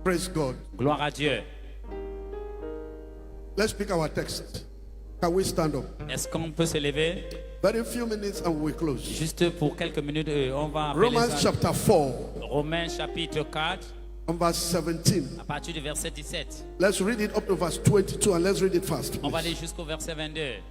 Praise God. Gloire à Dieu. Let's pick our text. Can we stand up? Est-ce qu'on peut se lever? Very few minutes and we close. Juste pour quelques minutes, on va appeler Romans ça. chapter 4, Romains chapitre 4, and verse 17. à partir du verset 17. Let's read it up to verse 22 and let's read it fast. On va Please. aller jusqu'au verset 22.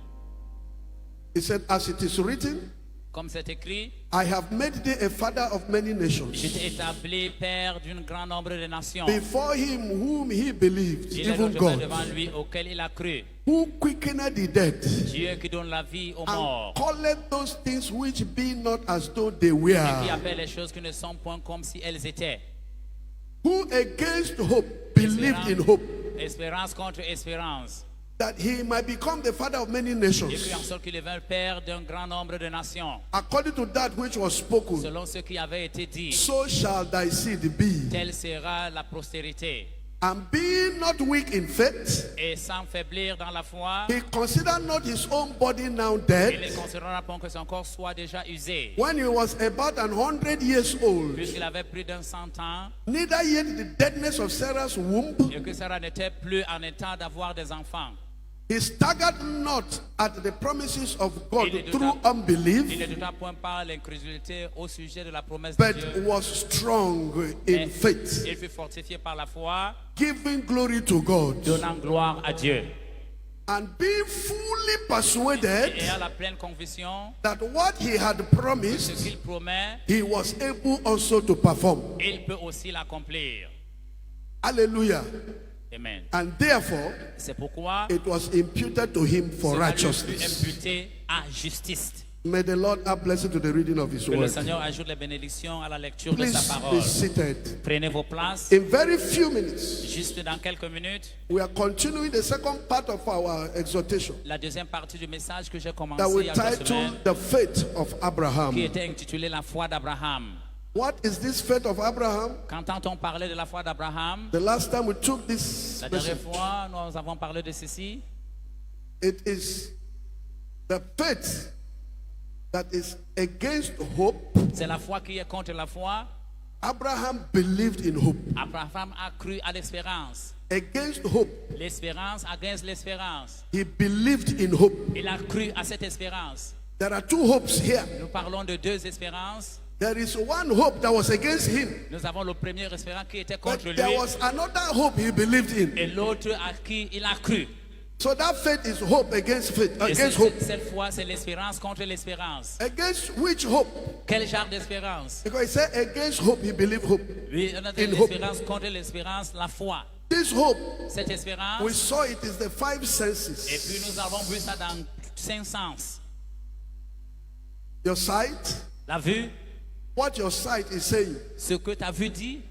He said, as it is written, Comme c'est écrit, I have made thee a father of many je nations. t'ai établi père d'un grand nombre de nations. Before him whom he believed, Il est even l'autre God, devant lui auquel il a cru. who quickened the dead, Dieu qui donne la vie aux and morts. calleth those things which be not as though they Et qui were, appelle les choses qui ne sont point comme si elles étaient. who against hope believed in hope, Espérance contre espérance. that he might become the father of many Et nations, puis en sorte qu'il est le père d'un grand nombre de nations. according to that which was spoken, Selon ce qui avait été dit, so shall thy seed be. telle sera la postérité. And being not weak in faith, Et sans faiblir dans la foi, he considered not his own body now il ne dead, considérera pas que son corps soit déjà usé. when he was about 100 years old, Puisqu'il avait plus d'un 100 ans, neither yet the deadness of Sarah's womb. et que Sarah n'était plus en état d'avoir des enfants. He staggered not at the promises of God Il ne through douta- unbelief, Il ne douta point par l'incrédulité au sujet de la promesse de but Dieu. was strong in Mais faith, il fut fortifié par la foi, giving glory to God, donnant gloire à Dieu. and being fully Et persuaded à la pleine conviction, that what he had ce promised, qu'il promet, he was able also to perform. il peut aussi l'accomplir. Hallelujah. Amen. And therefore, C'est pourquoi it was imputed to him for cela lui fut righteousness. imputé à justice. May the Lord add blessing to the reading of his Que le word. Seigneur ajoute les bénédictions à la lecture de Please sa be parole. seated. Prenez vos places. In very few minutes, Juste dans quelques minutes, we are continuing the second part of our exhortation la deuxième partie du message que j'ai commencé that il we y a 2 semaines, titled The Faith of qui Abraham. était intitulé La foi d'Abraham. What is this faith of Abraham? Quand on parlait de la foi d'Abraham, The last time we took this la dernière message, fois, nous avons parlé de ceci. it is the faith that is against hope. C'est la foi qui est contre la foi. Abraham believed in hope. Abraham a cru à l'espérance. Against hope, L'espérance against l'espérance. he believed in hope. Il a cru à cette espérance. There are two hopes here. Nous parlons de 2 espérances. There is one hope that was against him, Nous avons le premier espérance qui était but contre there lui was another hope he believed in. et l'autre à qui il a cru. So that faith is hope against faith, Et against hope. cette fois, c'est l'espérance contre l'espérance. Against which hope? Quel genre d'espérance? Because he said against hope, he believed hope. Oui, on a de In hope. l'espérance contre l'espérance, la foi. This hope, Cette we espérance, saw it is the 5 et puis senses. nous avons vu ça dans 5 sens. Your sight, La vue, what your sight is saying. ce que ta vue dit.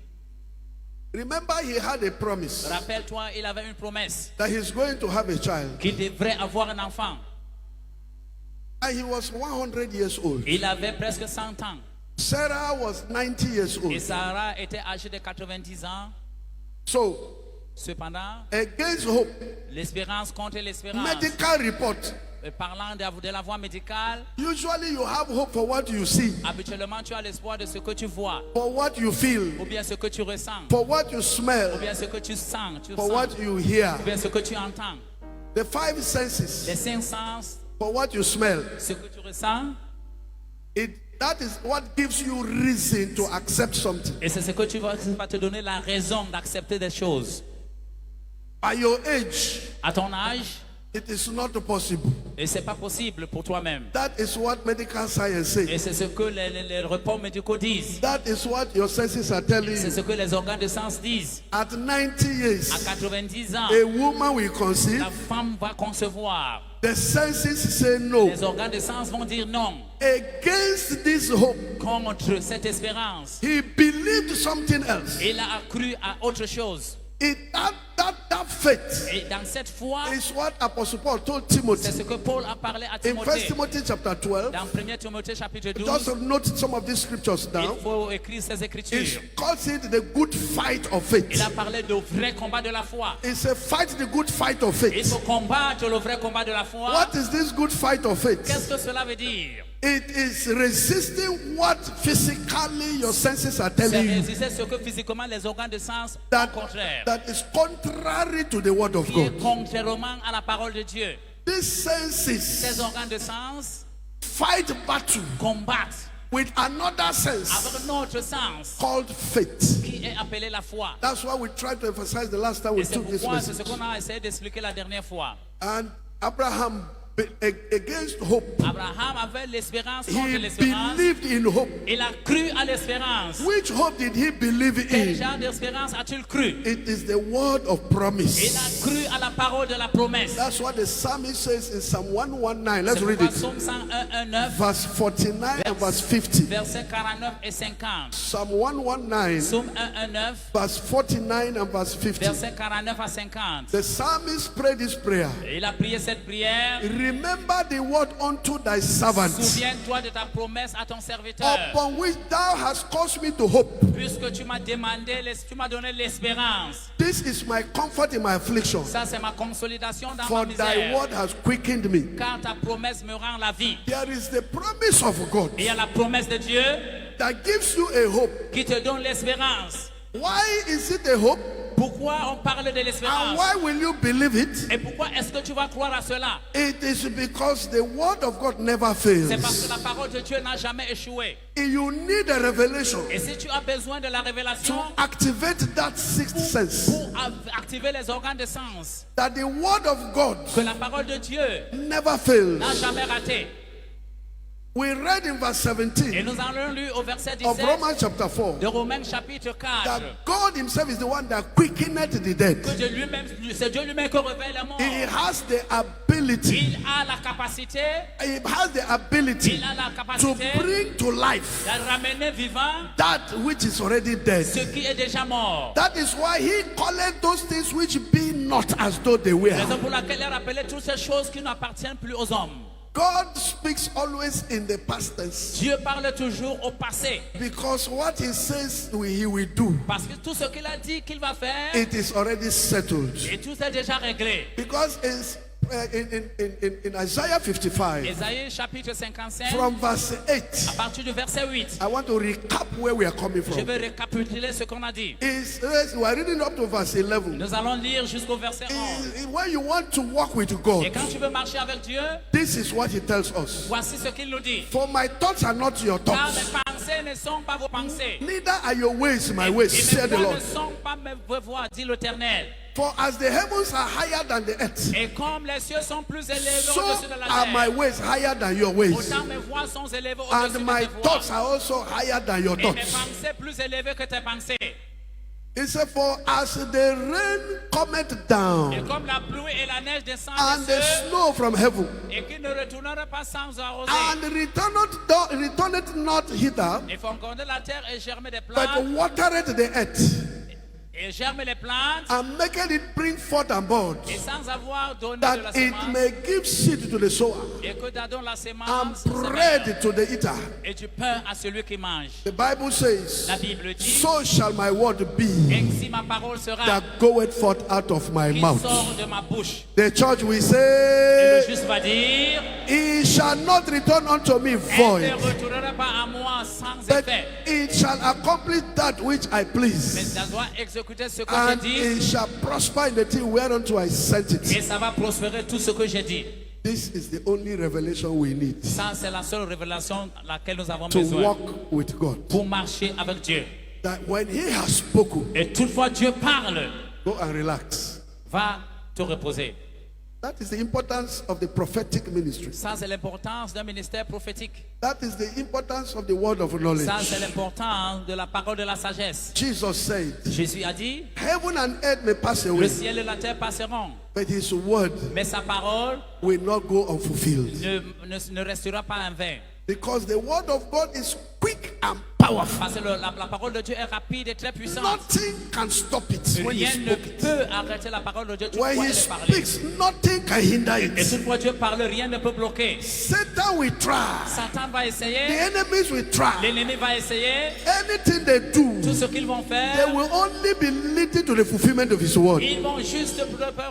Remember, he had a promise Rappelle-toi, il avait une promesse that he's going to have a child. qu'il devrait avoir un enfant. And he was 100 years old. Il avait presque 100 ans. Sarah was 90 years Et old. Sarah était âgée de 90 ans. So, Cependant, against hope, l'espérance contre l'espérance. medical report. Parlant de la voie médicale, Usually you have hope for what you see, habituellement tu as l'espoir de ce que tu vois, for what you feel, ou bien ce que tu ressens, for what you ou smell, bien ce que tu sens, for what you hear. ou bien ce que tu entends. The 5 senses, Les 5 sens, for what you smell. ce que tu ressens, That is what gives you reason to accept something. et c'est ce que tu vas te donner la raison d'accepter des choses. By your age, À ton âge, it is not possible. et c'est pas possible pour toi-même. That is what medical science says. Et c'est ce que les reports médicaux disent. That is what your senses are telling C'est you. ce que les organes de sens disent. At 90 À years, 90 ans, a woman will conceive. la femme va concevoir. The senses say no. Les organes de sens vont dire non. Against this hope, Contre cette espérance, he believed something else. il a cru à autre chose. That faith Et dans cette foi, is what Apostle Paul told c'est Timothy. ce que Paul a parlé à In 1 Timothée. Timothy chapter 12, Dans 1 Timothée chapitre 12, just note some of these scriptures il down. faut écrire ces He écritures. calls it the good fight of Il faith. a parlé de vrai combat de la foi. It's a fight, the good fight of Il faith. faut combattre le vrai combat de la foi. What is this good fight of faith? Qu'est-ce que cela veut dire? It is resisting what physically your senses are C'est telling you. résister ce que physiquement les organes de sens That, au contraire. that is contrary to the word of Qui est God. contrairement à la parole de Dieu. These Ces senses organes de sens fight battle combattent with another sense avec notre sens called faith. qui est appelé la foi. That's why we tried to emphasize the last time we Et c'est took this pourquoi c'est ce message. qu'on a essayé d'expliquer la dernière fois. And Abraham, against hope, Abraham avait l'espérance contre he l'espérance. believed in hope. Il a cru à l'espérance. Which hope did he believe Quel in? genre d'espérance a-t-il cru? It is the word of Il promise. a cru à la parole de la promesse. That's what the psalmist says in Psalm 119. Let's C'est read pourquoi it. Psaume 101, Verse 49 and verse 50. versets 49 et 50. Psalm 119, Psaume 119, verse 49 and verse 50. versets 49 à 50. The psalmist prayed this prayer. Il a prié cette prière. Remember the word unto thy servant, Souviens-toi de ta promesse à ton serviteur. upon which thou hast caused me to hope. Puisque tu m'as demandé, tu m'as donné l'espérance. This is my comfort in my affliction, Ça, c'est ma consolidation dans for ma thy misère. word has quickened me. Car ta promesse me rend la vie. There is the promise of God Et il y a la promesse de Dieu that gives you a hope. qui te donne l'espérance. Why is it a hope? Pourquoi on parle de And l'espérance? why will you believe it? Et pourquoi est-ce que tu vas croire à cela? It is because the word of God never C'est parce que fails. la parole de Dieu n'a jamais échoué. You need a revelation Et si tu as besoin de la to révélation activate that sixth sense. pour activer les organes de sens, That the word of God que la parole de Dieu never fails. n'a jamais raté. We read in verse Et 17 nous allons lire au verset of 17 Romans chapter 4 de Romains chapitre 4 that God himself is the one that quickeneth the dead. que Dieu lui-même, c'est Dieu lui-même qui révèle les morts. He has the ability, Il a la capacité, he has the ability il a la to capacité bring to life de ramener vivant that which is already dead. ce qui est déjà mort. That is why he calleth those things which be not as though they were. Raison pour laquelle il rappelait toutes ces choses qui n'appartiennent plus aux hommes. God speaks always in the past tense Dieu parle toujours au passé. because what he says he will do, Parce que tout ce qu'il a dit qu'il va faire, it is already settled. et tout est déjà réglé. Because in Isaiah 55, Ésaïe chapitre 55, from verse à 8, partir du verset 8, I want to recap where we are coming je from. vais récapituler ce qu'on a dit. We are reading up to verse 11. Nous allons lire jusqu'au verset 11. When you want to walk with Et God, quand tu veux marcher avec Dieu, this is what he tells us. voici ce qu'il nous dit. For my thoughts are not your Car thoughts, mes pensées ne sont pas vos pensées. neither are your ways my ways, Et said mes the voies Lord. ne sont pas mes voies, dit l'Éternel. For as the heavens are higher than the earth, Et comme les cieux sont plus élevés so au-dessus de la are my terre, ways higher than your ways. autant mes voies sont élevées au-dessus de And my tes voies. thoughts are also higher than your Et mes thoughts. pensées plus élevées que tes pensées. He said, for as the rain cometh Et down comme la pluie et la neige descendent and des the cieux, snow from heaven, et qui ne retournera pas sans arroser, and returneth not hither, et font corner la terre et germer des but plantes, watereth the earth, et germer les plantes, and maketh it bring forth and bud, et sans avoir donné de la that it semence, may give seed to the sower, et que t'adonnes la and semence, bread to the eater. et du pain à celui qui mange. The Bible says, La Bible dit, so shall my word be ainsi ma parole sera that goeth forth out of my qui mouth. sort de ma bouche. The church will Et le say, juste va dire, it shall not return unto me elle ne void, retournera pas à moi sans but effet, it shall accomplish that which I mais please, ça doit exécuter ce que j'ai and dit, it shall prosper in the thing whereunto I sent et it. ça va prospérer tout ce que j'ai dit. This is the only revelation we need Ça, c'est la seule révélation à laquelle nous avons to besoin walk with God. pour marcher avec Dieu. That when He has spoken, Et toutefois Dieu parle, go and relax. va te reposer. That is the importance of the prophetic ministry. Ça, c'est l'importance d'un ministère prophétique. That is the importance of the word of knowledge. Ça, c'est l'importance de la parole de la sagesse. Jesus said, Jésus a dit, heaven and earth may pass le away, ciel et la terre passeront, but His word mais sa parole will not go unfulfilled. ne restera pas en vain. Because the word of God is quick and powerful. powerful. Parce que la parole de Dieu est rapide et très puissante. Nothing can stop it when he Rien ne spoke it. peut arrêter la parole de Dieu. Toutefois, When he elle est parlée. speaks, nothing can hinder Et it. toutefois, Dieu parle, rien ne peut bloquer. Satan will try. Satan va The essayer. enemies will try. L'ennemi va essayer. Anything they do, Tout ce qu'ils vont they faire, will only be leading to the fulfillment of his word. ils vont juste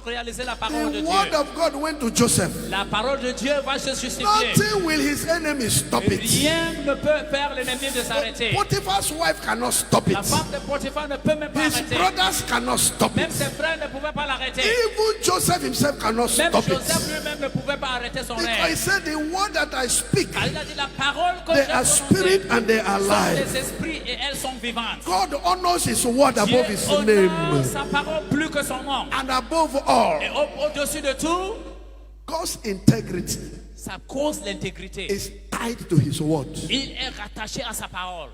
réaliser la parole de The word Dieu. of God went to Joseph. La parole de Dieu va se justifier. Nothing will his enemies stop it. Rien ne peut faire l'ennemi de s'arrêter. Potiphar's wife cannot stop La it. femme de Potiphar ne peut même pas His arrêter. brothers cannot stop Même it. ses frères ne pouvaient pas l'arrêter. Even Joseph himself cannot Même stop Joseph it. lui-même ne pouvait pas arrêter son Because he rêve. said, the word that I speak, Car il a dit la parole que they j'ai are spirit prononcée and they are sont life. des esprits et elles sont vivantes. God honors his word Dieu above his honore name. sa parole plus que son nom. And above all, Et au-dessus de tout, God's integrity ça cause l'intégrité. is tied to his word. Il est rattaché à sa parole.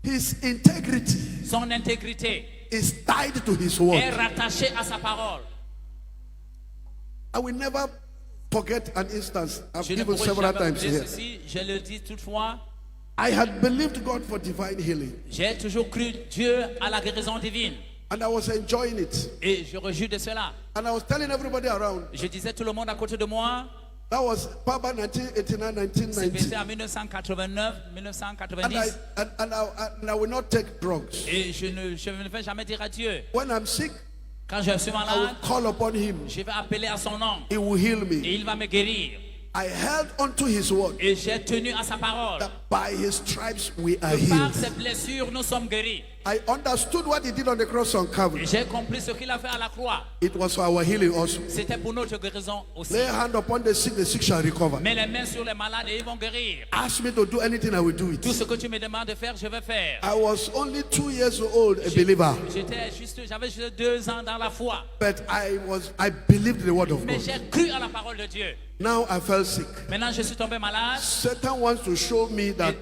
His integrity Son intégrité is tied to his est word. rattachée à sa parole. I will never forget an instance I've Je ne given pourrai several jamais times oublier here. ceci. Je le dis toutefois. I had believed God for divine healing, J'ai toujours cru Dieu à la guérison divine. and I was enjoying it. Et je rejure de cela. And I was telling everybody around, Je disais tout le monde à côté de moi. that was Papa 1989, C'était 1990. en 1989, And 1990. I will not take drugs. Et je ne vais jamais dire à Dieu. When I'm sick, Quand je suis I will malade, call upon him. je vais appeler à son nom. He will heal Et me. il va me guérir. I held onto his word Et j'ai tenu à sa parole. that by his stripes we are Que par healed. ses blessures, nous sommes guéris. I understood what he did on the cross on Et Calvary. j'ai compris ce qu'il a fait à la croix. It was for our healing also. C'était pour notre guérison aussi. Lay hand upon the sick shall recover. Mets les mains sur les malades et ils vont guérir. Ask me to do anything, I will do Tout it. ce que tu me demandes de faire, je vais faire. I was only 2 years old, a believer, J'avais juste 2 ans dans la foi. but I believed the word of Mais God. j'ai cru à la parole de Dieu. Now I felt sick. Maintenant, je suis tombé malade. Satan wants to show me that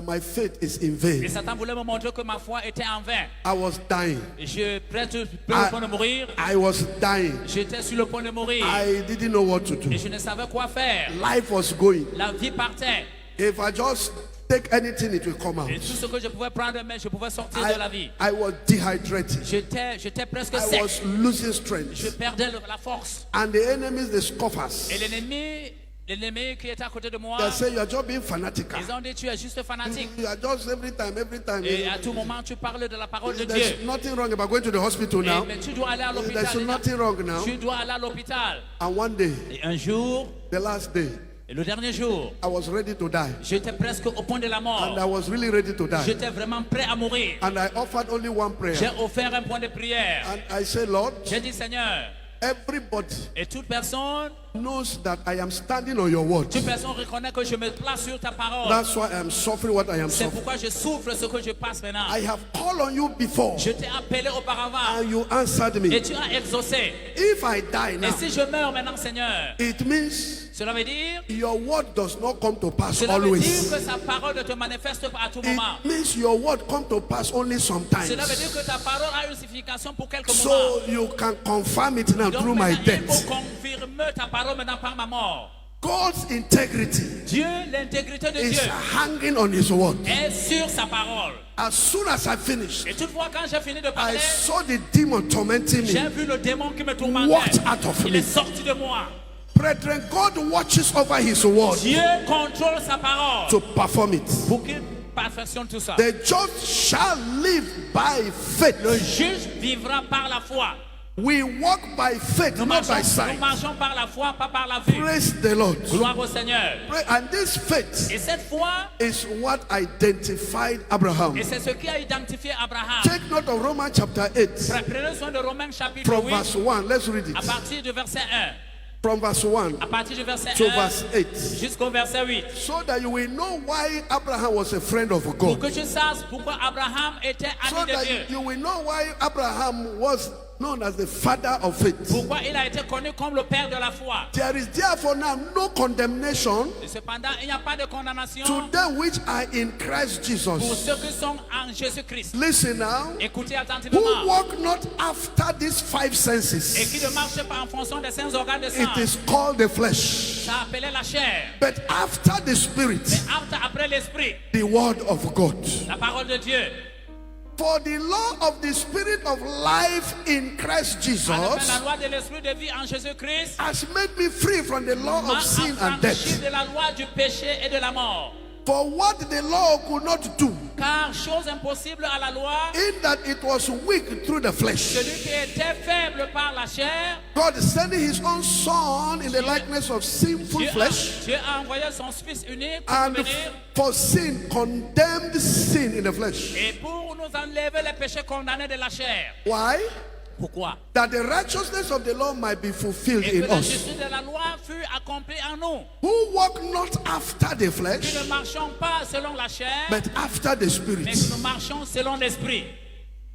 my faith is in Et vain. Satan voulait me montrer que ma foi était en vain. I was dying. Je prête le point de mourir. I was dying. J'étais sur le point de mourir. I didn't know what to do. Et je ne savais quoi faire. Life was going. La vie partait. If I just take anything, it will come out. Et tout ce que je pouvais prendre, mais je pouvais sortir de la vie. I was dehydrated. J'étais presque I sec. was losing Je strength. perdais la force. And the enemies, the scoffers, Et l'ennemi qui était à côté de moi, they say you are just being fanatical. ils ont dit tu es juste fanatique. You are just every time. Et à tout moment, tu parles de la parole de Dieu. There's nothing wrong about going to the hospital now. Mais tu dois aller à l'hôpital. There's nothing wrong now. Tu dois aller à l'hôpital. And one day, Et un jour, the last day, et le dernier jour, I was ready to die. j'étais presque au point de la And mort. I was really ready to die. J'étais vraiment prêt à mourir. And I offered only one J'ai prayer. offert un point de prière. And I said, Lord, J'ai dit, Seigneur, everybody et toute personne knows that I am standing on your word. toute personne reconnaît que je me place sur ta parole. That's why I am suffering what I am C'est suffering. pourquoi je souffre ce que je passe maintenant. I have called on you before Je t'ai appelé auparavant and you answered et me. tu as exaucé. If I die Et now, si je meurs maintenant, Seigneur, it means cela veut dire, your word does not come to pass cela veut dire always. que sa parole ne te manifeste pas à tout moment. It means your word come to pass only sometimes. Cela veut dire que ta parole a une signification pour quelques moments. So you can confirm it now Donc through my maintenant, il death. faut confirmer ta parole maintenant par ma mort. God's integrity Dieu, l'intégrité de is Dieu hanging on his word. est sur sa parole. As soon as I finished, Et toutefois, quand j'ai fini de I parler, saw the demon tormenting j'ai me. vu le démon qui me Walked tourmentait. out of Il me. est sorti de moi. Brethren, God watches over his word Dieu contrôle sa parole to perform it. pour qu'il perfectionne tout ça. The just shall live by faith. Le juge vivra par la foi. We walk by faith, Nous not by marchons, sight. par la foi, pas par la vue. Praise the Lord. Gloire au Seigneur. And this faith Et cette foi, is what identified Abraham. et c'est ce qui a identifié Abraham. Take note of Romans chapter 8 Prenez soin de Romains chapitre from 8, verse 1. Let's read à it. partir du verset 1. From verse 1 À partir du verset to 1 verse 8. jusqu'au verset 8. So that you will know why Abraham was a friend of Pour God. que tu saches pourquoi Abraham était So ami de that Dieu. you will know why Abraham was known as the father of faith. Pourquoi il a été connu comme le père de la foi? There is therefore now no condemnation Et cependant, il n'y a pas de condamnation to them which are in Christ pour Jesus. ceux qui sont en Jésus-Christ. Listen now. Écoutez Who attentivement. walk not after these five Et qui senses. ne marche pas en fonction des 5 organes de It sens. is called the flesh. Ça appelait la chair. But after the spirit, Après l'esprit, the word of God. la parole de Dieu. For the law of the spirit of life in Christ En effet, la Jesus loi de l'esprit de vie en Jésus-Christ has made me free from the law m'a of sin and affranchi death. de la loi du péché et de la mort. For what the law could not do, Car chose impossible à la loi, in that it was weak through the flesh, celui qui était faible par la chair, God sending his own son in the likeness of sinful flesh, Dieu a envoyé son Fils unique pour and venir for sin condemned sin in the flesh. et pour nous enlever les péchés condamnés de la chair. Why? Pourquoi? That the righteousness of the law might be fulfilled Et que in la us, justice de la loi fut accomplie en nous. who walk not after the Nous flesh, ne marchons pas selon la chair, but after the mais spirit. que nous marchons selon l'esprit.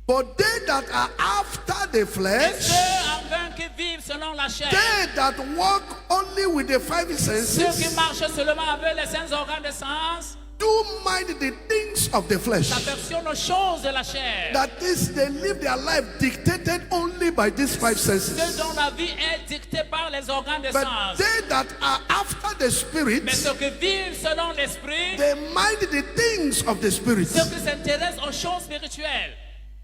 But they that are after the Et flesh, ceux en vain qui vivent selon la chair, they that walk only with the five ceux qui senses, marchent seulement avec les 5 organes de sens, do mind the things of the flesh. s'affectionnent aux choses de la chair. That is, they live their life dictated only by these five Ceux senses. dont la vie est dictée par les organes de But sens. they that are after the spirit, Mais ceux qui vivent selon l'esprit, they mind the things of the spirit. ceux qui s'intéressent aux choses spirituelles.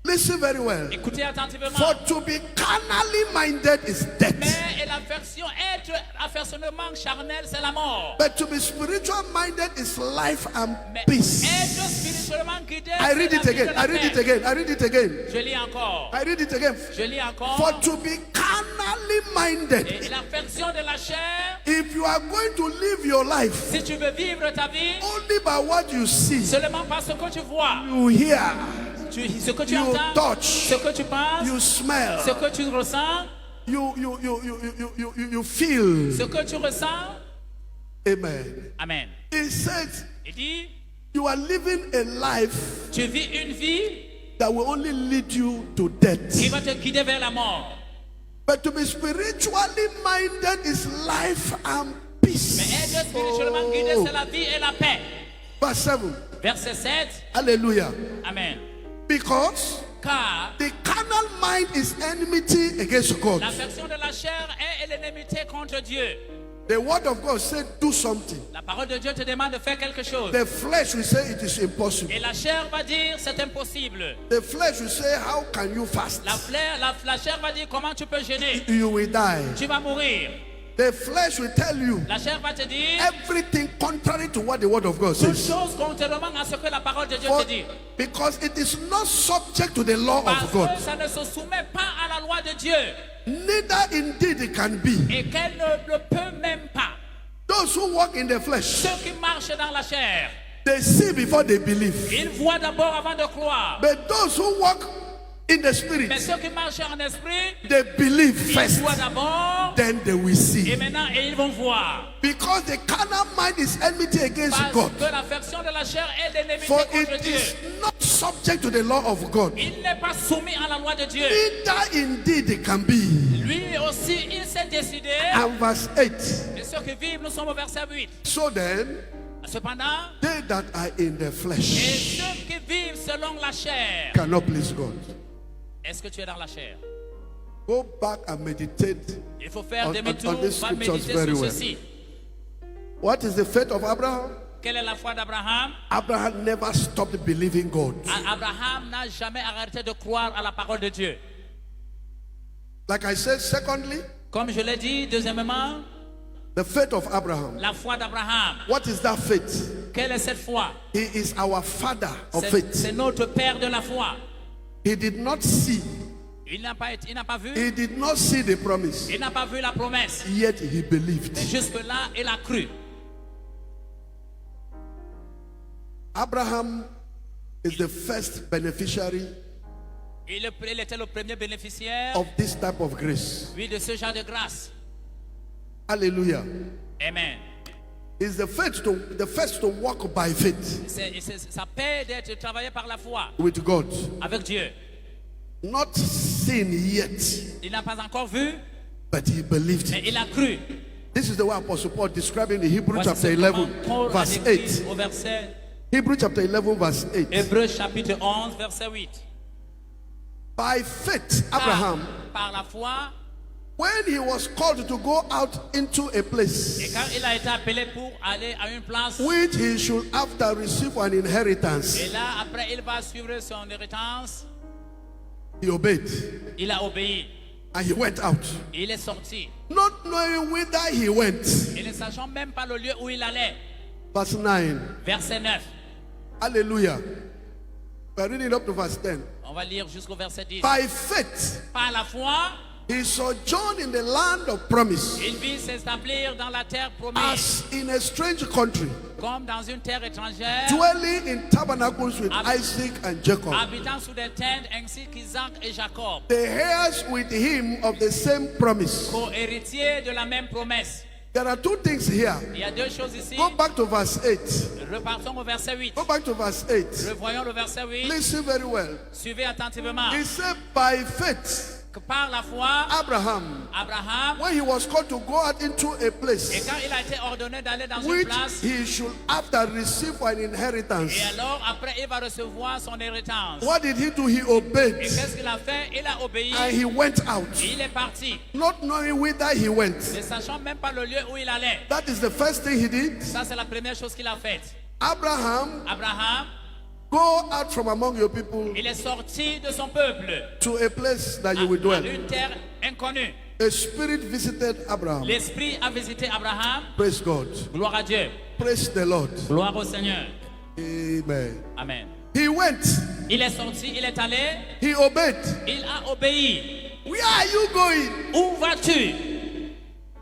Listen very well. Écoutez attentivement. For to be carnally minded is death, Mais l'affection, être affectionnement charnel, c'est la mort. but to be spiritual minded is life and Mais peace. être spirituellement guidé, I read c'est it la vie again. de la I read paix. it again. I read it again. Je lis encore. I read it again. Je lis encore. For to be carnally minded, Et l'affection de la chair, if you are going to live your life si tu veux vivre ta vie, only by what you see, seulement par ce que tu vois, you hear, ce que tu you entends, touch, ce que tu penses, you smell, ce que tu ressens, you feel. ce que tu ressens. Amen. Amen. It says Il dit, you are living a life tu vis une vie that will only lead you to death. qui va te guider vers la mort. But to be spiritually minded is life and peace. Mais être spirituellement guidé, c'est la vie et la paix. Verse 7. Verset 7. Hallelujah. Amen. Because Car the carnal mind is enmity against God. l'affection de la chair est l'énimité contre Dieu. The word of God said, do something. La parole de Dieu te demande de faire quelque chose. The flesh will say it is impossible. Et la chair va dire c'est impossible. The flesh will say, how can you fast? La chair va dire comment tu peux jeûner. You will die. Tu vas mourir. The flesh will tell you La chair va te dire everything contrary to what the word of God toute says. chose contrairement à ce que la parole de Dieu For- te dit. because it is not subject to the law Parce of God. que ça ne se soumet pas à la loi de Dieu. Neither indeed it can be. Et qu'elle ne le peut même pas. Those who walk in the flesh, Ceux qui marchent dans la chair, they see before they believe. ils voient d'abord avant de croire. But those who walk in the Mais spirit, ceux qui marchent en esprit, they believe ils first, voient d'abord then they will et see. maintenant ils vont voir. Because the carnal mind is enmity against Parce God. que l'affection de la chair est l'énimité For contre it Dieu. is not subject to the law of God. Il n'est pas soumis à la loi de Dieu. Neither indeed it can be. Lui aussi, il s'est décidé. And verse 8. Et ceux qui vivent, nous sommes au verset 8. So then, Cependant, they that are in the et flesh ceux qui vivent selon la chair. cannot please God. Est-ce que tu es dans la chair? Go back and meditate. Il faut faire On demi-tour, these va scriptures méditer very sur well. ceci. What is the faith of Abraham? Quelle est la foi d'Abraham? Abraham never stopped believing God. Abraham n'a jamais arrêté de croire à la parole de Dieu. Like I said, secondly, Comme je l'ai dit, deuxièmement, the faith of Abraham. la foi d'Abraham. What is that faith? Quelle est cette foi? He is our father of C'est faith. notre père de la foi. He did not see. Il n'a pas vu. He did not see the promise. Il n'a pas vu la promesse. Yet he believed. Mais jusque-là, il a cru. Abraham is the first beneficiary Il était le premier bénéficiaire, of this type of grace. oui, de ce genre de grâce. Hallelujah. Amen. Is the first to walk by faith Ça paie d'être travaillé par la foi with God. avec Dieu. not seen yet, Il n'a pas encore vu, but he believed mais it. il a cru. This is the way Apostle Paul describing in Hebrews Voici chapter ce 11, comment Paul a verse décrit 8. au verset Hebrews chapter 11, verse 8. Hébreux chapitre 11, verset 8. By faith, Abraham, Par la foi, when he was called to go out into a et place quand il a été appelé pour aller à une place, which he should after receive an inheritance, et là, après, il va suivre son héritage, he obeyed il a obéi. and he went out, Il est sorti. not knowing whither he went. Et ne sachant même pas le lieu où il allait. Verse 9. Verset 9. Hallelujah. We're reading up to verse 10. On va lire jusqu'au verset 10. By faith, Par la foi, he sojourned in the land of promise, il vit s'établir dans la terre promise, as in a strange country, comme dans une terre étrangère, dwelling in tabernacles with Isaac and Jacob, habitant sous des tentes ainsi qu'Isaac et Jacob, the heirs with him of the same promise. co-héritiers de la même promesse. There are two things here. Il y a deux choses ici. Go back to verse 8. Repartons au verset 8. Go back to verse 8. Revoyons le verset 8. Listen very well. Suivez attentivement. He said, by faith, Que par la foi, Abraham, Abraham, when he was called to go out into a et place quand il a été ordonné d'aller dans une which place, he should after receive an inheritance, et alors après il va recevoir son héritage. what did he do? He Et obeyed qu'est-ce qu'il a fait? Il a obéi. and he went out, Et il est parti, not knowing whither he went. ne sachant même pas le lieu où il allait. That is the first thing he did. Ça, c'est la première chose qu'il a faite. Abraham, Abraham, go out from among your people il est sorti de son peuple to a place that you will à dwell. une terre inconnue. A spirit visited Abraham. L'Esprit a visité Abraham. Praise God. Gloire à Dieu. Praise the Lord. Gloire au Seigneur. Amen. Amen. He went. Il est sorti, il est allé, He obeyed. il a obéi. Where are you going? Où vas-tu?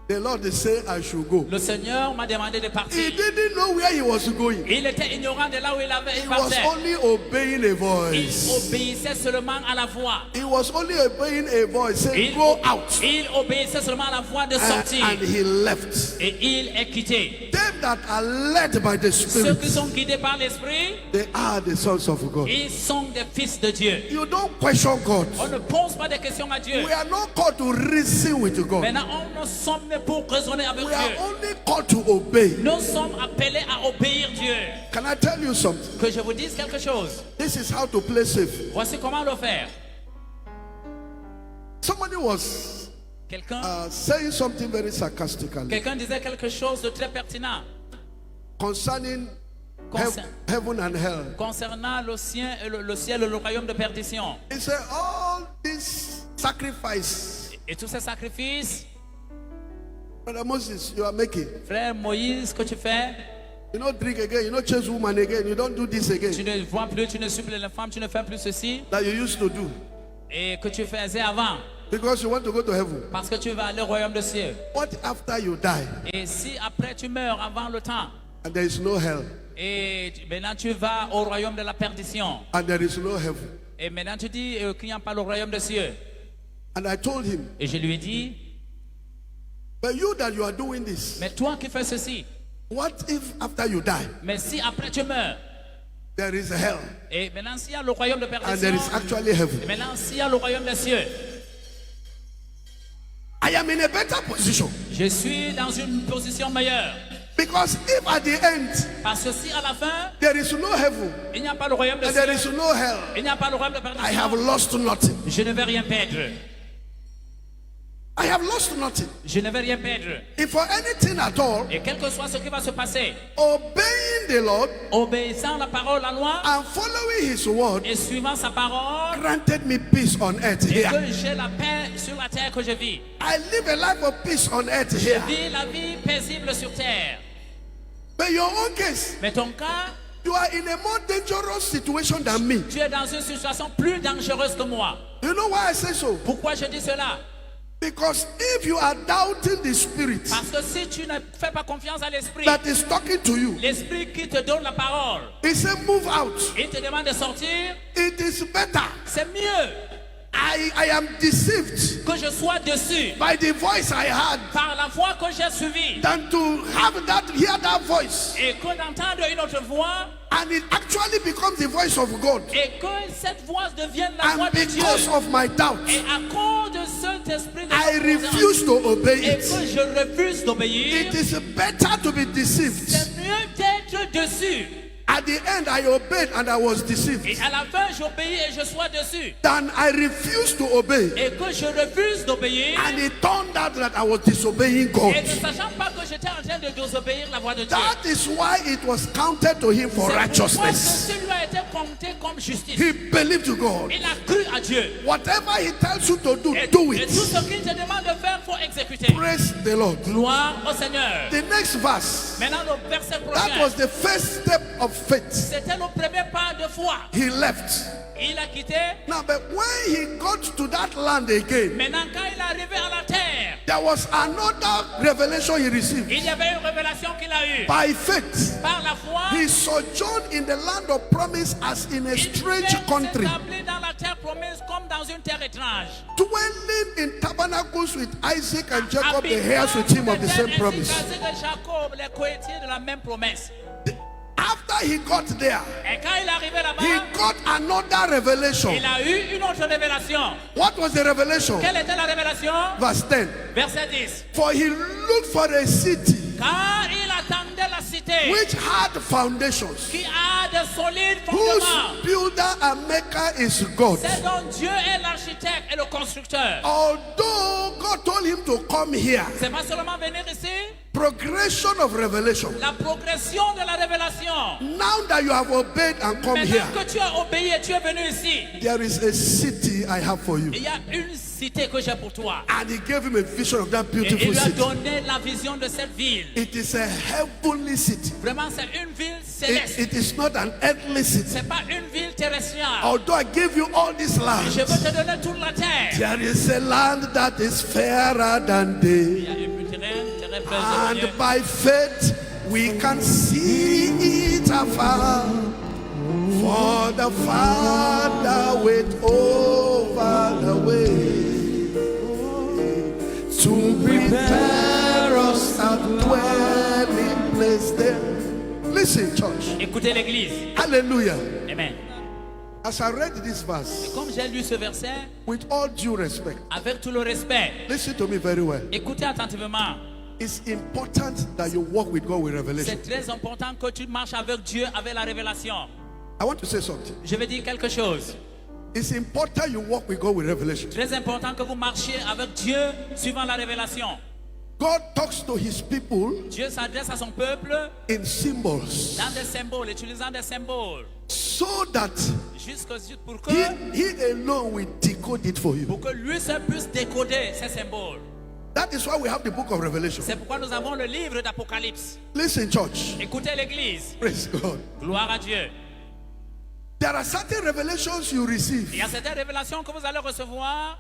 The Lord said, I should go. Le Seigneur m'a demandé de He partir. didn't know where he was going. Il était ignorant de là où il He was partait. only obeying a Il voice. obéissait seulement à la voix. He was only obeying a voice saying, Il, go out. il obéissait seulement à la voix de sortir. And he left. Et il est quitté. Them that are led by the Ceux qui Spirit, sont guidés par l'Esprit, they are the sons of God. ils sont des fils de Dieu. You don't question God. On ne pose pas de questions à Dieu. We are not called to reason with God. Maintenant, on ne sommes pour raisonner avec We are Dieu. only called to obey. Nous sommes appelés à obéir Dieu. Can I tell you something? Que je vous dise quelque chose. This is how to play safe. Voici comment le faire. Somebody was Quelqu'un saying something very sarcastically disait quelque chose de très pertinent concerning Concern- heaven and hell. concernant le ciel et le royaume de perdition. He said, all this sacrifice, Et tous ces sacrifices, Brother Moses, you are making. frère Moïse, que tu fais, You don't drink again, you don't chase woman again, you don't do this tu again ne vois plus, tu ne supplées les femmes, tu ne fais plus ceci, that you used to do et que tu faisais avant, because you want to go to heaven. parce que tu vas aller au royaume de ciel. What after you die Et si après tu meurs avant le temps, and there is no hell et maintenant tu vas au royaume de la perdition, and there is no heaven? et maintenant tu dis qu'il n'y a pas le royaume de cieux. And I told him, Et je lui ai dit, but you that you are doing this, mais toi qui fais ceci, what if after you die mais si après tu meurs, there is a hell et maintenant s'il y a le royaume de and there perdition, is actually heaven? et maintenant s'il y a le royaume des cieux, I am in a better position je suis dans une position meilleure. because if at the end Parce que si à la fin, there is no heaven il n'y a pas le royaume de and there cieux, is no hell, il n'y a pas le royaume de I have perdition, lost nothing. je ne vais rien perdre. I have lost nothing. Je ne vais rien perdre. If for anything at all, Et quel que soit ce qui va se passer, obeying the Lord obéissant la parole, la loi, and following his word et suivant sa parole, granted me peace on earth et here. que j'ai la paix sur la terre que je vis. I live a life of peace on earth Je here. vis la vie paisible sur terre. But your own case, Mais ton cas, you are in a more dangerous situation than me. tu es dans une situation plus dangereuse que moi. You know why I say so? Pourquoi je dis cela? Because if you are doubting the spirit Parce que si tu ne fais pas confiance à l'esprit, that is talking to you, l'esprit qui te donne la parole, he said, move out. il te demande de sortir, It is better. c'est mieux. I I am deceived que je sois déçu by the voice I had par la voix que j'ai suivie than to hear that voice. et que d'entendre une autre voix And it actually becomes the voice of God. et que cette voix devienne la voix And de Dieu. because of my doubt, Et à cause de cet esprit de I confidence, refuse to obey et it. que je refuse d'obéir, It is better to be deceived. c'est mieux d'être déçu. At the end, I obeyed and I was Et deceived. à la fin, j'obéis et je sois déçu. Then I refused to obey. Et que je refuse d'obéir. And it turned out that I was disobeying God. Et ne sachant pas que j'étais en train de désobéir la voix de Dieu. That is why it was counted to him for C'est pourquoi righteousness. ceci lui a été compté comme justice. He believed to God. Il a cru à Dieu. Whatever he tells you to do, Et, do et tout it. ce qu'il te demande de faire, il faut exécuter. Praise the Lord. Gloire au Seigneur. The next verse, Maintenant, le verset that prochain. was the first step of faith. C'était le premier pas de foi. He left. Il a quitté. Now, but when he got to that land again, Maintenant, quand il est arrivé à la terre, there was another revelation he received. il y avait une révélation qu'il a eue. By faith, Par la foi, he sojourned in the land of promise as in a il strange s'est country, établi dans la terre promise comme dans une terre étrange. dwelling in tabernacles with Isaac and Jacob, the heirs with him of the same promise. Ainsi que Jacob, les cohéritiers de la même promesse. After he got there, Et quand il est arrivé là-bas, he got another revelation. il a eu une autre révélation. What was the revelation? Quelle était la révélation? Verse 10. Verset 10. For he looked for a city Car il attendait la cité which had foundations, qui a de solides fondements. whose builder and maker is God. C'est dont Dieu est l'architecte et le constructeur. Although God told him to come here, C'est pas seulement venir ici, progression of revelation. la progression de la révélation. Now that you have obeyed and come here, Maintenant que tu as obéi et tu es venu ici, there is a city I have for you. il y a une cité que j'ai pour toi. And he gave him a vision of that Et il beautiful lui a city. donné la vision de cette ville. It is a heavenly city. Vraiment, c'est une ville céleste. It is not an earthly city. C'est pas une ville terrestriale. Although I gave you all this land, Je veux te donner toute la terre. there is a land that is fairer than Il day. y a une terrain très précieux. And by faith we can see it afar. For the Father went over the way to prepare us a dwelling place there. Listen, church. Écoutez l'église. Hallelujah. Amen. As I read this verse, Comme j'ai lu ce verset, with all due respect, avec tout le respect, listen to me very well. écoutez attentivement. It's important that you walk with God with revelation. C'est très important que tu marches avec Dieu, avec la révélation. I want to say something. Je vais dire quelque chose. It's important you walk with God with revelation. Très important que vous marchiez avec Dieu suivant la révélation. God talks to his people Dieu s'adresse à son peuple in symbols dans des symboles, utilisant des symboles. so that Pour que, he alone will decode it for you. pour que lui seul puisse décoder ces symboles. That is why we have the book of Revelation. C'est pourquoi nous avons le livre d'Apocalypse. Listen, church. Écoutez l'église. Praise God. Gloire à Dieu. There are certain revelations you Il receive. y a certaines révélations que vous allez recevoir.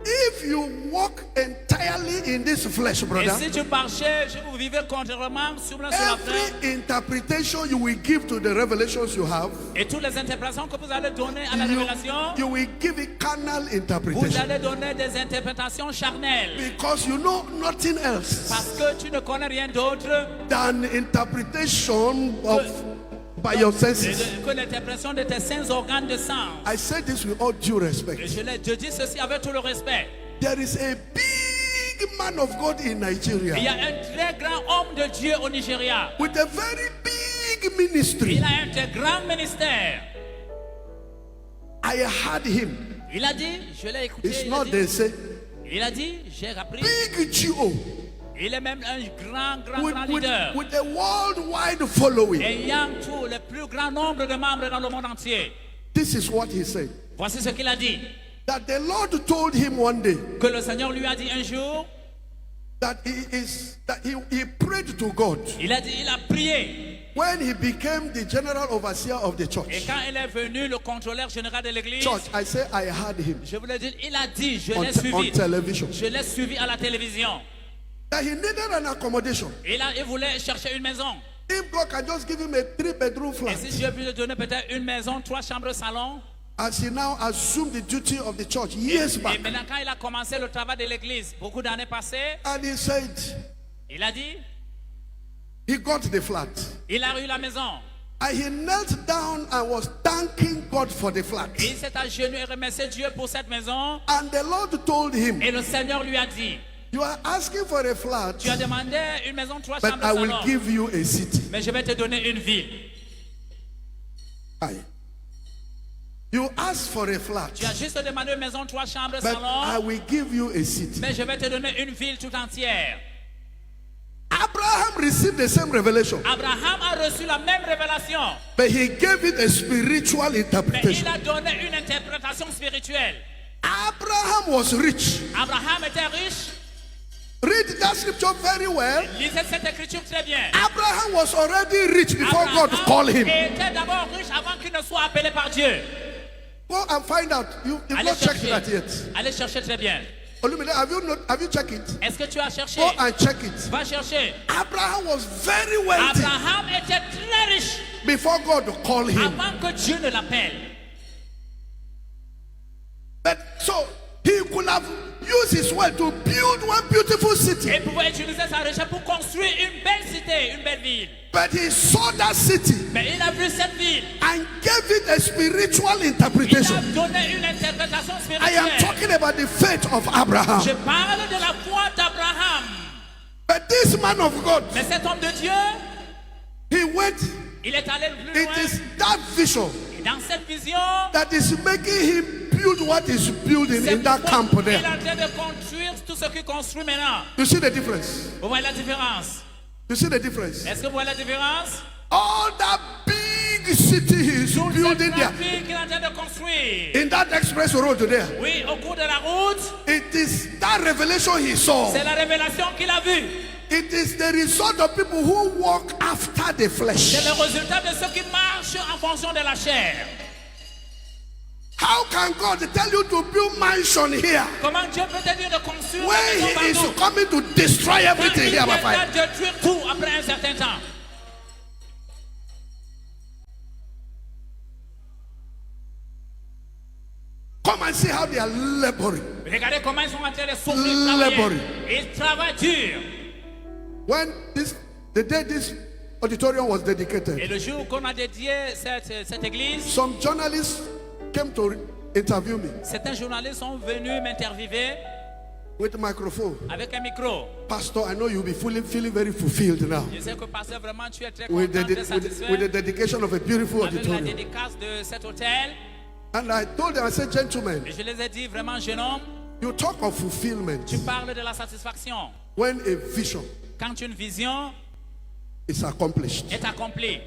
If you walk entirely in this flesh, Et brother, si tu marchais, si vous vivez contrairement sur la chair, every interpretation you will give to the revelations you have, et toutes les interprétations que vous allez donner à la révélation, you will give it carnal vous interpretation. allez donner des interprétations charnelles. Because you know nothing else Parce que tu ne connais rien d'autre than interpretation of by your senses. que l'interprétation de tes cinq organes de sens. I say this with all due respect. Et je dis ceci avec tout le respect. There is a big man of God in Il y Nigeria a un très grand homme de Dieu au Nigeria. with a very big ministry. Il a un très grand ministère. I heard him. Il a dit, je l'ai écouté. It's not they say Il a dit, j'ai appris. big GO Il est même un grand leader. with a worldwide following. Ayant tout le plus grand nombre de membres dans le monde entier. This is what he said. Voici ce qu'il a dit. That the Lord told him one day Que le Seigneur lui a dit un jour. that he prayed to God Il a dit, il a prié. when he became the general overseer of the Et church. quand il est venu, le contrôleur général de l'église, Church, I say I heard him je voulais dire, il a dit, je on, l'ai on suivi. television. Je l'ai suivi à la télévision. That he needed an accommodation. Il voulait chercher une maison. If God can just give him a 3-bedroom Et flat si Dieu peut lui donner peut-être une maison, 3 chambres, salon, as he now assumed the duty of the church years Et back. maintenant, quand il a commencé le travail de l'église, beaucoup d'années passées, And he said il a dit, he got the flat. il a eu la maison. And he knelt down and was thanking God for the flat. Et il s'est agenouillé et remercié Dieu pour cette maison. And the Lord told him, Et le Seigneur lui a dit, you are asking for a flat, tu as demandé une maison 3 but chambres I will salon, give you a city. mais je vais te donner une ville. Aye. You asked for a flat, Tu as juste demandé une maison 3 chambres but I salon, will give you a city. mais je vais te donner une ville tout entière. Abraham received the same revelation, Abraham a reçu la même révélation, but he gave it a spiritual mais interpretation. il a donné une interprétation spirituelle. Abraham was rich. Abraham était riche. Read that scripture very well. Lisez cette écriture très bien. Abraham was already rich before God Abraham called him. était d'abord riche avant qu'il ne soit appelé par Dieu. Go and find out. You've Allez not checked that chercher. yet. Allez chercher très bien. Olumide, have you checked it? Est-ce que tu as cherché? Go and check it. Va chercher. Abraham was very wealthy Abraham était très riche before God called him. avant que Dieu ne l'appelle. But so he could have used his wealth to build one beautiful city. Il pouvait utiliser sa richesse pour construire une belle cité, une belle ville. But he saw that city Mais il a vu cette ville. and gave it a spiritual Il interpretation. a donné une interprétation I am spirituelle. talking about the faith of Abraham. Je parle de la foi d'Abraham. But this man of God, Mais cet homme de Dieu, he went. il est allé plus It loin. is that vision Et dans cette vision, that is making him build what is building c'est in that pourquoi camp il est there. en train de construire tout ce qu'il construit maintenant. You see the difference? Vous voyez la différence? You see the difference? Est-ce que vous voyez la différence? All that big city he is Toute cette building grande there, ville qu'il est en train de construire. in that express road there, Oui, au cours de la route, it is that revelation he saw. c'est la révélation qu'il a vue. It is the result of people who walk after the C'est flesh. le résultat de ceux qui marchent en fonction de la chair. How can God tell you to build mansion here Comment Dieu peut te dire de construire when une maison he is partout? coming to destroy Quand everything il here by vient fire? de détruire tout après un certain temps. Come and see how they are laboring. Regardez comment ils sont en train de souffrir, travailler. Laboring. Ils travaillent dur. When the day this auditorium was Et dedicated, le jour qu'on a dédié cette église, some journalists came to interview me certains journalistes sont venus m'interviewer with a microphone. avec un micro. Pastor, I know you'll be feeling very fulfilled now Je sais que pasteur, vraiment, tu es très with content, the, très satisfait with the dedication of a beautiful avec la auditorium. dédicace de cet hôtel. And I told them, I said, gentlemen, Et je les ai dit, vraiment, jeune homme, you talk of fulfillment tu parles de la satisfaction. when a vision Quand une vision is accomplished. est accomplie,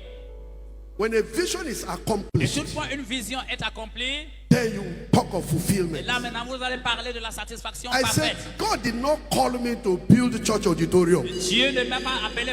When a vision is et accomplished, toutefois une vision est accomplie, then you talk of et fulfillment. là maintenant vous allez parler de la satisfaction I said, parfaite. God did not call me to build church auditorium. Dieu ne m'a pas appelé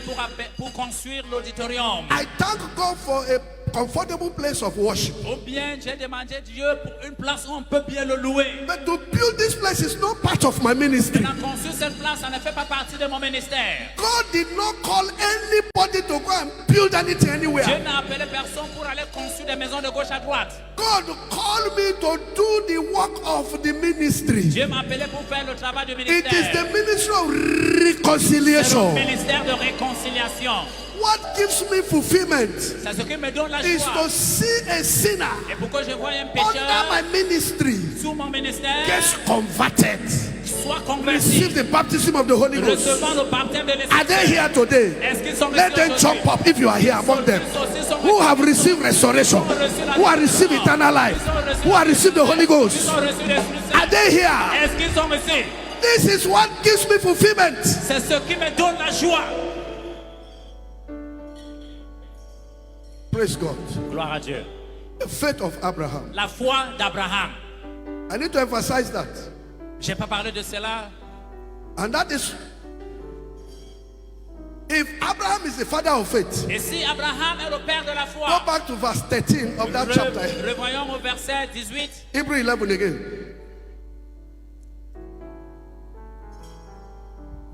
pour construire l'auditorium. I thank God for a comfortable place of worship. Ou bien j'ai demandé Dieu pour une place où on peut bien le louer. But to build this place is not part of my ministry. Maintenant construire cette place, ça ne fait pas partie de mon ministère. God did not call anybody to go and build anything Dieu anywhere. n'a appelé personne pour aller construire des maisons de gauche à droite. God called me to do the work of the ministry. Dieu m'a appelé pour faire le travail du It is ministère. the ministry of C'est le reconciliation. ministère de réconciliation. What gives me fulfillment C'est ce qui me donne la is joie. to see a sinner Et pourquoi je vois un under pécheur my ministry sous mon ministère gets converted, soit converti, receive the baptism of the Holy Ghost. recevant le baptême de Are they l'Esprit. here today? Est-ce qu'ils sont Let restés them aujourd'hui? jump up if you are here among them. Who have received restoration, who have received eternal life, who have received the Holy Ils Ghost. ont reçu l'Esprit Saint. Are they here? Est-ce qu'ils sont reçus? This is what gives me fulfillment. C'est ce qui me donne la joie. Praise God. Gloire à Dieu. The faith of Abraham. La foi d'Abraham. I need to emphasize that. Je n'ai pas parlé de cela. And that is, if Abraham is the father of faith, Et si Abraham est le père de la go foi, back to verse 13 of that chapter. revoyons au verset 18. Hebrew 11 again.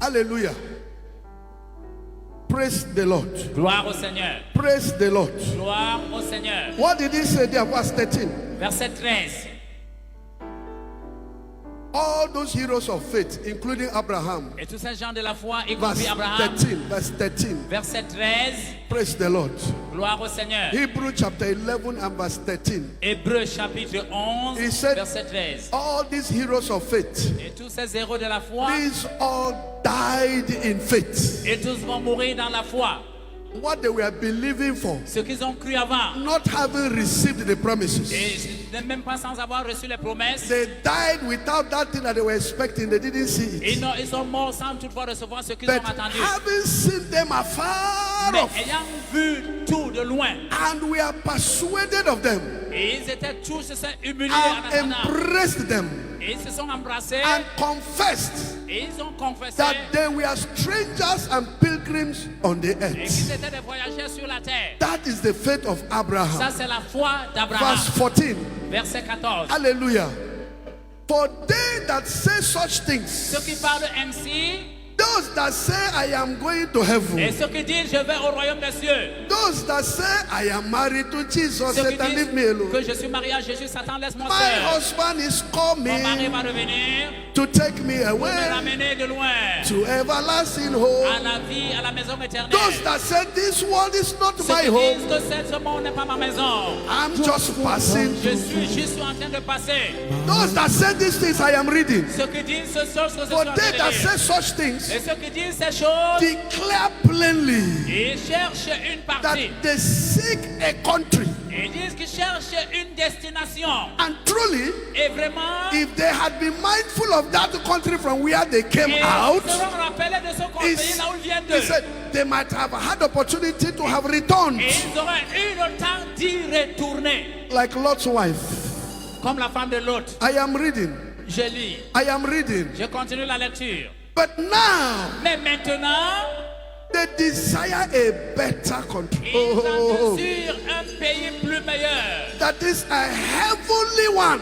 Hallelujah. Praise the Lord. Gloire au Seigneur. Praise the Lord. Gloire au Seigneur. What did he say there? Verse 13. Verset 13. All those heroes of faith, including Abraham. Et tous ces gens de la foi, y Verse compris Abraham. 13. Verse 13. Verset 13. Praise the Lord. Gloire au Seigneur. Hebrew chapter 11 and verse 13. Hébreux chapitre 11, He said, verset 13. all these heroes of faith, Et tous ces héros de la foi, these all died in faith. et tous vont mourir dans la foi. What they were believing for, Ce qu'ils ont cru avant, not having received the promises. et même pas sans avoir reçu les promesses, They died without that thing that they were expecting. They didn't see it. ils sont morts sans toutefois recevoir ce qu'ils But ont attendu. having seen them afar Mais off, ayant vu tout de loin, and we are persuaded of them, et ils étaient tous se sont humiliés and en attendant. embraced them, Et ils se sont embrassés, and confessed et ils ont confessé that they were strangers and pilgrims on the et qu'ils earth. étaient des voyageurs sur la terre. That is the faith of Ça, Abraham. c'est la foi d'Abraham. Verse 14. Verset 14. Hallelujah. For they that say such things, Ceux qui parlent ainsi, those that say I am going to et heaven, ceux qui disent je vais au royaume des cieux, those that say I am married to Jesus, ceux qui Satan, leave me disent alone. que je suis marié à Jésus, Satan laisse-moi My seul. husband is Mon mari coming va revenir to take me pour me away ramener de loin to everlasting à home. la vie, à la maison éternelle. Those that say this world is not Ceux my qui home, disent que ce monde n'est pas ma maison, I'm just passing je through. suis juste en train de passer. Those that say these things I am reading. Ceux qui disent ce choses que je suis For en train they de that lire. say such things Et ceux qui disent ces choses, declare plainly ils cherchent une that partie. they seek a country. Ils disent qu'ils cherchent une destination. And truly, Et vraiment, if they had been mindful of that country from where they came ils out, seront rappelés de ce qu'on pays is- là où ils viennent he d'eux. said they might have had opportunity to have returned, Et ils auraient eu le temps d'y retourner. like Lot's wife. Comme la femme de Lot. I am reading. Je lis. I am reading. Je continue la lecture. But now Mais maintenant, they desire a better country. ils désirent un pays plus meilleur. That is a heavenly one.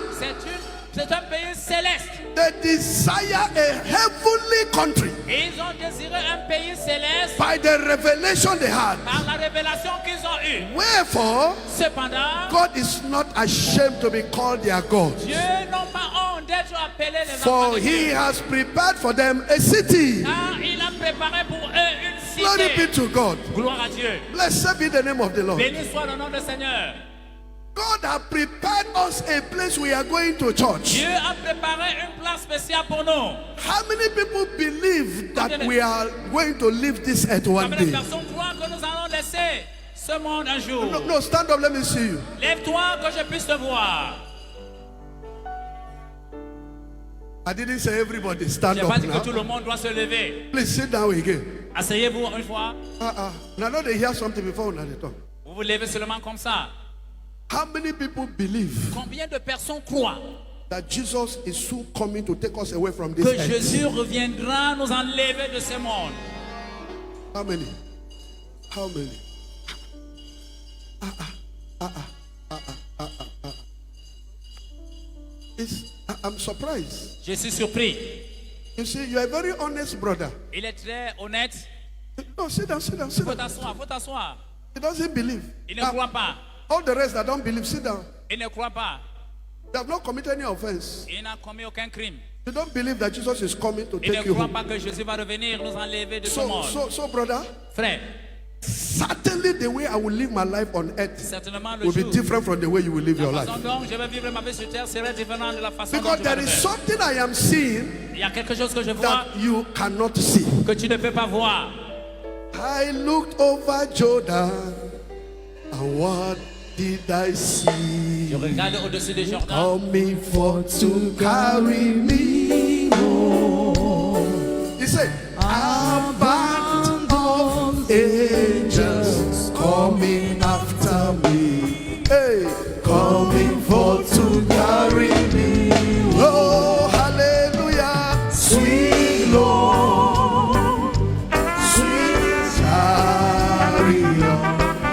C'est un pays céleste. They desire a heavenly country Et ils ont désiré un pays céleste by the revelation they had. par la révélation qu'ils ont eue. Wherefore, Cependant, God is not ashamed to be called their God. Dieu n'a pas honte d'être appelé les enfants For de he Dieu. has prepared for them a city. Car il a préparé pour eux une Glory be cité. to God. Gloire à Dieu. Blessed be the name of the Lord. Béni soit le nom du Seigneur. God has prepared us a place we are going to church. Dieu a préparé une place spéciale pour nous. How many people believe that we are going to leave this earth one Combien de day? personnes croient que nous allons laisser ce monde un jour? No, stand up, let me see you. Lève-toi que je puisse te voir. I didn't say everybody Je stand n'ai pas up dit que tout now. le monde doit se lever. Please sit down again. Asseyez-vous une fois. Now, not they hear something before when they talk. Vous vous levez seulement comme ça. How many people believe Combien de personnes croient that Jesus is soon coming to take us away from this que earth? Jésus reviendra nous enlever de ce monde? How many? How many? I'm surprised. Je suis surpris. You see, you are a very honest brother. Il est très honnête. No, sit down, sit down, sit Faut down. t'asseoir, faut t'asseoir. He doesn't believe. Il ne croit pas. All the rest that don't believe, sit down. Il ne croit pas. They have not committed any offense. Il n'a commis aucun crime. You don't believe that Jesus is coming to Il take ne you croit home. pas que Jésus va revenir nous enlever de ce monde. So, brother, Frère, certainly the way I will live my life on earth certainement le will be jour, different from the way you will live your la life. façon dont je vais vivre ma vie sur terre serait différente de la façon dont Because tu vas there le is faire. something I am seeing Il y a quelque chose que je vois that you cannot see. que tu ne peux pas voir. I looked over Jordan, and what did I see? Je regarde au-dessus du Jordan. Coming forth to carry me home. He said, a band of angels coming after me. Hey, coming forth to carry me. Oh, hallelujah. Sweet Lord, sweet chariot.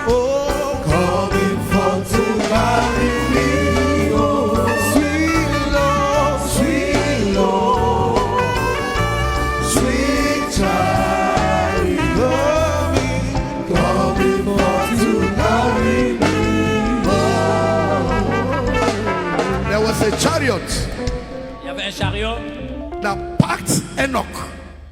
Oh, coming forth to carry me. Oh, sweet Lord, sweet Lord, sweet chariot Il y avait un chariot that packed Enoch,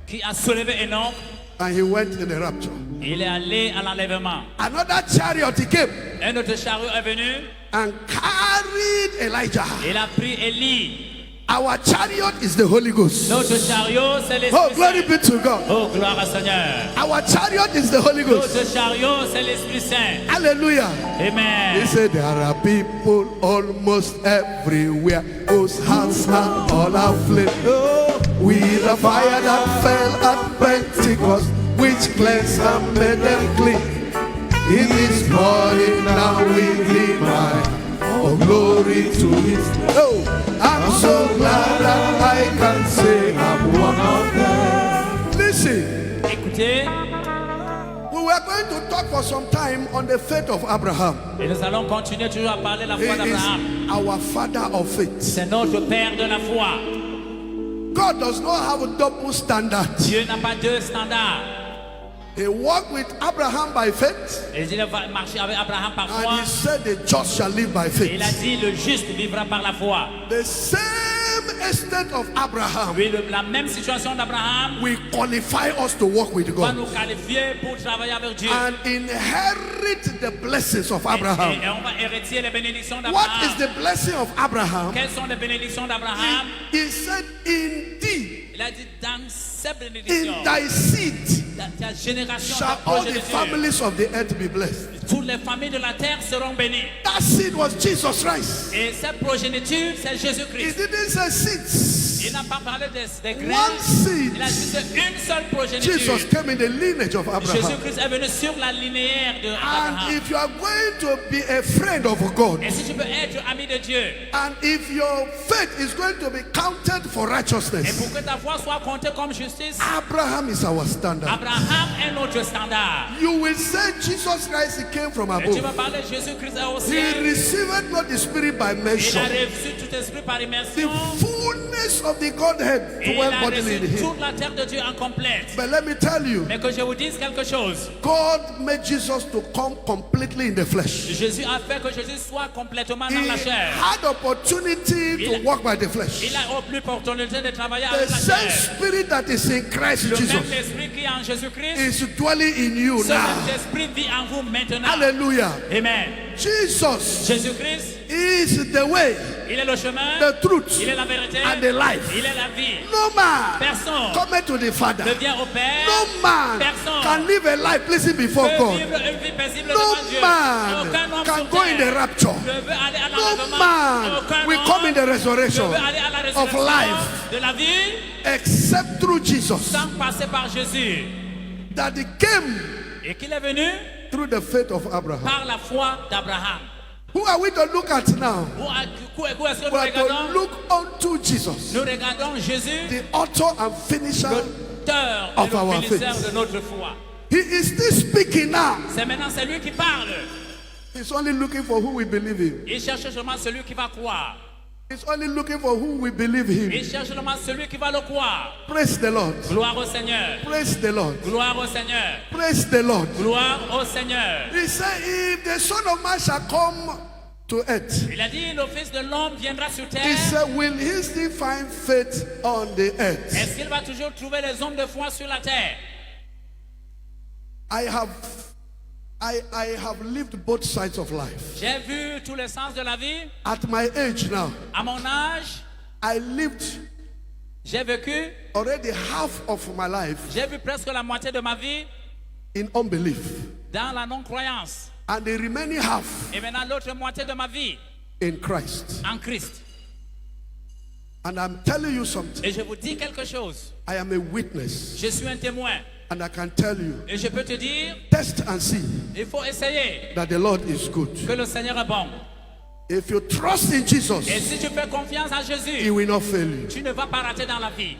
qui a soulevé Enoch. and he went in the rapture. Il est allé à l'enlèvement. Another chariot he came Un autre chariot est venu. and carried Elijah. Il a pris Élie. Our chariot is the Holy Ghost. Notre chariot, c'est l'Esprit Oh, glory Saint. be to God. Oh, gloire au Seigneur. Our chariot is the Holy Ghost. Notre chariot, c'est l'Esprit Saint. Hallelujah. He Amen. said there are people almost everywhere whose hands are all aflame. Oh, with the fire that fell at Pentecost, which cleansed and made them clean. In this morning now we give oh, glory to His name. Oh, I'm so glad that I can say I'm one of them. Listen. Écoutez, We were going to talk for some time on the faith of Abraham. et nous allons continuer toujours à parler de la He foi is d'Abraham. our father of faith. C'est notre Père de la foi. God does not have a double standard. Dieu n'a pas deux standards. He walked with Abraham by faith, Et il va marcher avec Abraham par foi. and he said the just shall live by Et il a faith. dit le juste vivra par la foi. The same estate of Abraham Oui, la même situation d'Abraham will qualify us to walk with va God nous qualifier pour travailler avec Dieu. and inherit the blessings of Et Abraham. on va hériter les bénédictions What is d'Abraham. the blessing of Abraham? Quelles sont les bénédictions d'Abraham? He said, in thee, Il a dit dans ces in bénédictions, thy seed, ta génération, ta shall all the progéniture, families of the earth be blessed. toutes les familles de la terre seront bénies. That seed was Jesus Christ. Et cette progéniture, c'est He Jésus-Christ. didn't say seeds. Il n'a pas parlé des graines. One seed. Il a dit c'est une seule progéniture. Jesus came in the lineage of Abraham. Jésus-Christ est venu sur la linéaire And d'Abraham. if you are going to be a friend of God, Et si tu veux être ami de Dieu, and if your faith is going to be counted for et righteousness, pour que ta foi soit comptée comme justice, Abraham is our standard. Abraham est notre standard. You will say Jesus Christ, he came from Et tu vas above. parler Jésus-Christ est au He ciel. received not the Spirit by Il measure. a reçu tout esprit par The immersion. fullness of the Godhead Et il dwelt a bodily in reçu him. toute la terre de Dieu en complète. But let me tell you, Mais que je vous dise quelque chose. God made Jesus to come completely in the flesh. Jésus a fait que Jésus soit complètement dans He la chair. had opportunity to walk by the flesh. Il a eu plus l'opportunité de travailler The avec la same chair. spirit that is in Christ Le Jesus même esprit qui est en Jésus-Christ, is dwelling in you ce now. même esprit vit en vous maintenant. Hallelujah. Amen. Jesus Jésus-Christ, is the way, il est le chemin, the truth, il est la vérité, and the life. il est la vie. No man Personne cometh to the Father. ne vient au Père, No man Personne can live a life pleasing before peut God. vivre une vie paisible No devant Dieu. man Aucun homme can sur go in the terre rapture. ne veut aller à No l'enlèvement. man Aucun will homme come in the ne resurrection veut aller à la of résurrection life de la vie except through Jesus, sans passer par Jésus. that he came Et qu'il est venu through the faith of Abraham. par la foi d'Abraham. Who are we to look at now? Où est-ce que nous We are regardons? to look unto Jesus, Nous regardons Jésus, the author and finisher. l'auteur et of our le finisseur faith. de notre foi. He is still speaking now. C'est maintenant celui qui parle. He's only looking for who we believe in. Il cherche seulement celui qui va croire. He's only looking for who we believe him. Il cherche seulement celui qui va le croire. Praise the Lord. Gloire au Seigneur. Praise the Lord. Gloire au Seigneur. Praise the Lord. Gloire au Seigneur. He said, if the Son of Man shall come to earth, Il a dit, le Fils de l'homme viendra sur he terre. said, will he still find faith on the earth? Est-ce qu'il va toujours trouver les hommes de foi sur la terre? I have lived both sides of life. J'ai vu tous les sens de la vie. At my age now, À mon âge, I lived j'ai vécu, already half of my life j'ai vu presque la moitié de ma vie in unbelief, dans la non-croyance. and the remaining half Et maintenant l'autre moitié de ma vie in Christ. en Christ. And I'm telling you something. Et je vous dis quelque chose. I am a witness, Je suis un témoin. and I can tell you, Et je peux te dire, test and see il faut essayer that the Lord is good. que le Seigneur est bon. If you trust in Et Jesus, si tu fais confiance en He Jésus, will not fail you. tu ne vas pas rater dans la vie.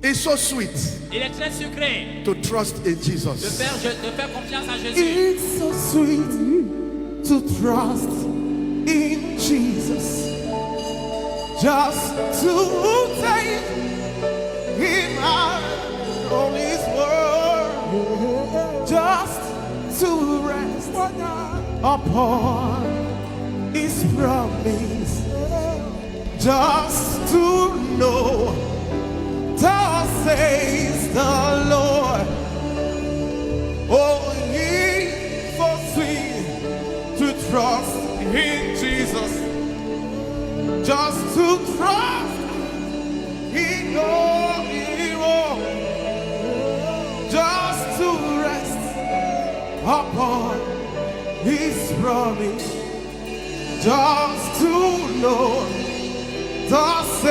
It's so sweet Il est très sucré to trust in de Jesus. faire confiance en Jésus. It's so sweet to trust in Jesus, just to take Him out on His word, just to rest upon His promise, just to know, thus says the Lord. Oh, he so sweet to trust in Jesus, just to trust. He will just to rest upon His promise, just to know, thus says